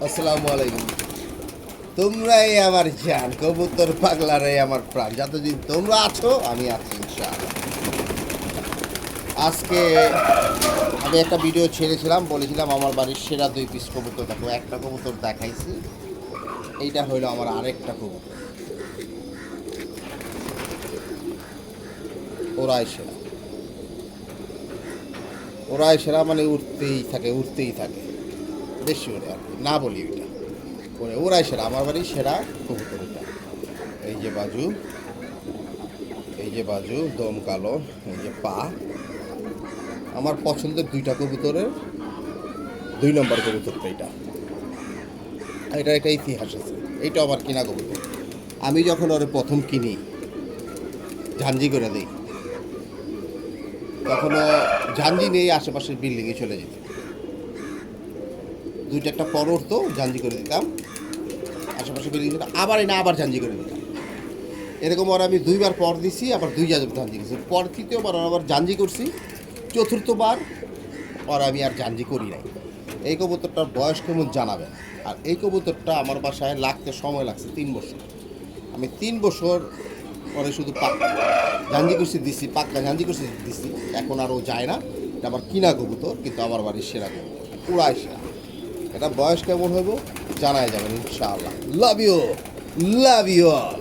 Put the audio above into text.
আসসালামু আলাইকুম। তোমরাই আমার জান, কবুতর পাগলারাই আমার প্রাণ। যতদিন তোমরা আছো আমি আছি ইনশাআল্লাহ। আজকে আমি একটা ভিডিও ছেড়েছিলাম, বলেছিলাম আমার বাড়ির সেরা 2 পিস কবুতর দেখো। একটা কবুতর দেখাইছি, এইটা হইলো আমার আরেকটা কবুতর। ওরাই সেরা, ওরাই সেরা মানে উঠতেই থাকে উঠতেই থাকে, বেশি ওরে আর কি, না বলি ওইটা ওরে। ওরাই সেরা, আমার বাড়ির সেরা কবুতর এটা। এই যে বাজু, এই যে বাজু দম কালো, এই যে পা। আমার পছন্দের 2টা কবুতরের 2 নম্বর কবুতরটা এটা। এটার একটা ইতিহাস আছে, এইটা আমার কিনা কবুতর। আমি যখন ওরে প্রথম কিনি, ঝাঞ্জি করে দিই, তখনও ঝাঞ্জি নেই, আশেপাশের বিল্ডিংয়ে চলে যেত। 2-1টা পর উঠতো, ঝাঞ্জি করে দিতাম, আশেপাশে বিল্ডিং আবার এনে আবার ঝাঞ্জি করে দিতাম। এরকম ওর আমি 2বার পর দিছি, আবার 2 ঝাঞ্জি করছি। পর 3য়বার আবার ঝাঞ্জি করছি, 4থবার ওর আমি আর ঝাঞ্জি করি নাই। এই কবুতরটার বয়স কেমন জানাবেন। আর এই কবুতরটা আমার বাসায় লাগতে সময় লাগছে 3 বছর। আমি 3 বছর পরে শুধু ঝাঞ্জি করছি দিছি, পাক্কা ঝাঞ্জি করছি দিছি। এখন আর ও যায় না। এটা আমার কিনা কবুতর, কিন্তু আমার বাড়ির সেরা কবুতর, পুরাই সেরা। এটা বয়স কেমন হইব জানাই যাবেন ইনশাআল্লাহ। Love you, love you all.